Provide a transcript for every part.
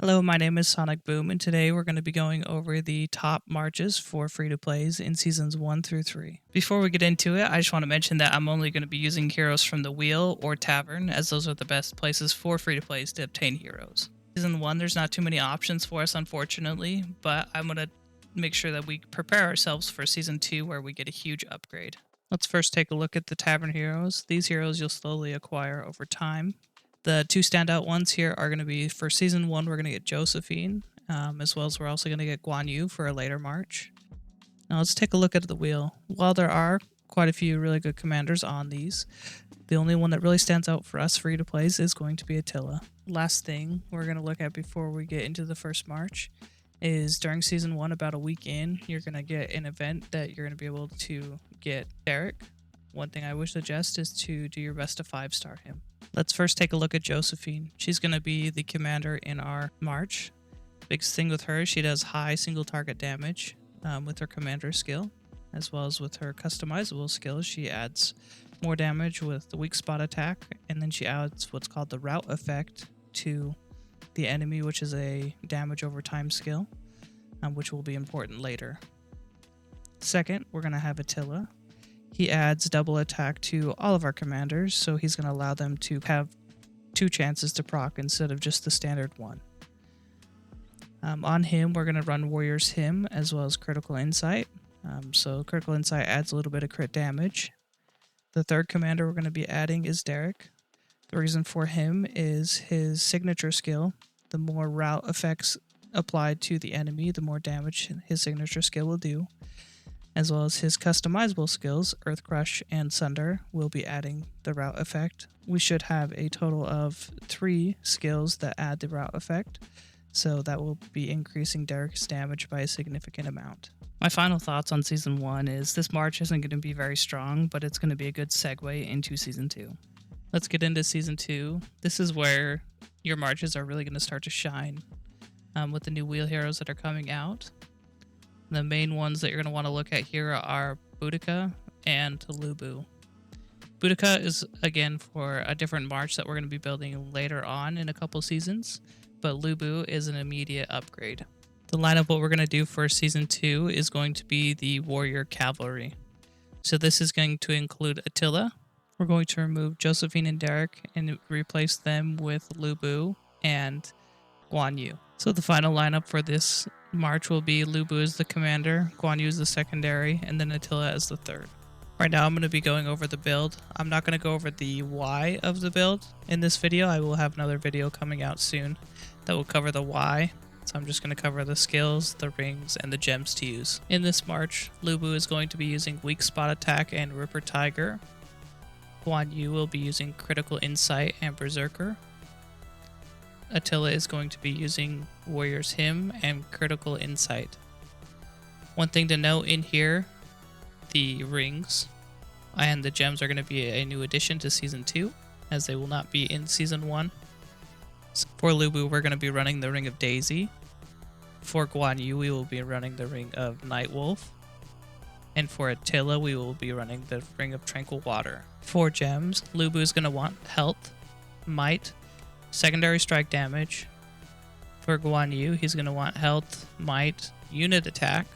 Hello, my name is Sonic Boom, and today we're going to be going over the top marches for free-to-plays in Seasons 1 through 3. Before we get into it, I just want to mention that I'm only going to be using heroes from the Wheel or Tavern, as those are the best places for free-to-plays to obtain heroes. Season 1, there's not too many options for us, unfortunately, but I'm going to make sure that we prepare ourselves for Season 2, where we get a huge upgrade. Let's first take a look at the Tavern heroes. These heroes you'll slowly acquire over time. The two standout ones here are going to be for Season 1, we're going to get Josephine, as well as we're also going to get Guan Yu for a later march. Now let's take a look at the wheel. While there are quite a few really good commanders on these, the only one that really stands out for us free to plays is going to be Attila. Last thing we're going to look at before we get into the first march is during Season 1, about a week in, you're going to get an event that you're going to be able to get Derek. One thing I would suggest is to do your best to 5-star him. Let's first take a look at Josephine. She's going to be the commander in our march. Biggest thing with her, she does high single target damage with her commander skill, as well as with her customizable skills. She adds more damage with the weak spot attack, and then she adds what's called the route effect to the enemy, which is a damage over time skill, which will be important later. Second, we're going to have Attila. He adds double attack to all of our commanders, so he's going to allow them to have 2 chances to proc instead of just the standard 1. On him, we're going to run Warrior's Hymn as well as Critical Insight. So Critical Insight adds a little bit of crit damage. The third commander we're going to be adding is Derek. The reason for him is his signature skill. The more route effects applied to the enemy, the more damage his signature skill will do. As well as his customizable skills, Earth Crush and Sunder, will be adding the route effect. We should have a total of 3 skills that add the route effect, so that will be increasing Derek's damage by a significant amount. My final thoughts on Season 1 is this march isn't going to be very strong, but it's going to be a good segue into Season 2. Let's get into Season 2. This is where your marches are really going to start to shine with the new wheel heroes that are coming out. The main ones that you're going to want to look at here are Boudica and Lubu. Boudica is, again, for a different march that we're going to be building later on in a couple seasons, but Lubu is an immediate upgrade. The lineup what we're going to do for Season 2 is going to be the Warrior Cavalry. So this is going to include Attila. We're going to remove Josephine and Derek and replace them with Lubu and Guan Yu. So the final lineup for this march will be Lubu as the commander, Guan Yu as the secondary, and then Attila as the third. Right now I'm going to be going over the build. I'm not going to go over the why of the build in this video. I will have another video coming out soon that will cover the why. So I'm just going to cover the skills, the rings, and the gems to use. In this march, Lubu is going to be using weak spot attack and Ripper Tiger. Guan Yu will be using critical insight and Berserker. Attila is going to be using Warrior's Hymn and Critical Insight. One thing to note in here, the rings and the gems are going to be a new addition to Season 2, as they will not be in Season 1. So for Lubu, we're going to be running the Ring of Daisy. For Guan Yu, we will be running the Ring of Nightwolf. And for Attila, we will be running the Ring of Tranquil Water. For gems, Lubu is going to want Health, Might, Secondary Strike Damage. For Guan Yu, he's going to want Health, Might, Unit Attack.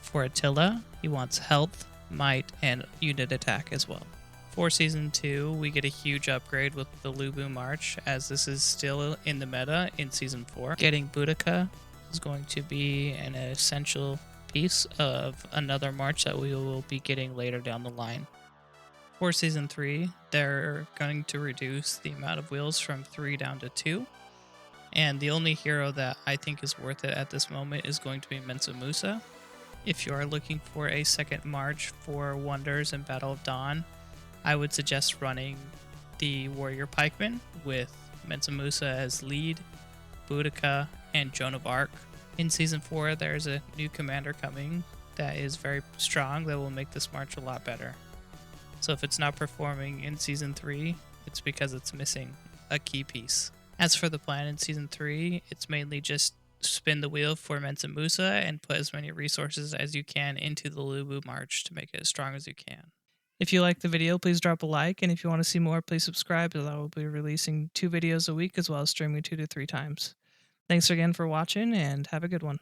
For Attila, he wants Health, Might, and Unit Attack as well. For Season 2, we get a huge upgrade with the Lubu March, as this is still in the meta in Season 4. Getting Boudica is going to be an essential piece of another march that we will be getting later down the line. For Season 3, they're going to reduce the amount of wheels from 3 down to 2. And the only hero that I think is worth it at this moment is going to be Mensa Musa. If you are looking for a second march for Wonders and Battle of Dawn, I would suggest running the Warrior Pikeman with Mensa Musa as lead, Boudica, and Joan of Arc. In Season 4, there's a new commander coming that is very strong that will make this march a lot better. So if it's not performing in Season 3, it's because it's missing a key piece. As for the plan in Season 3, it's mainly just spin the wheel for Mensa Musa and put as many resources as you can into the Lubu March to make it as strong as you can. If you liked the video, please drop a like, and if you want to see more, please subscribe, as I will be releasing 2 videos a week as well as streaming 2 to 3 times. Thanks again for watching and have a good one.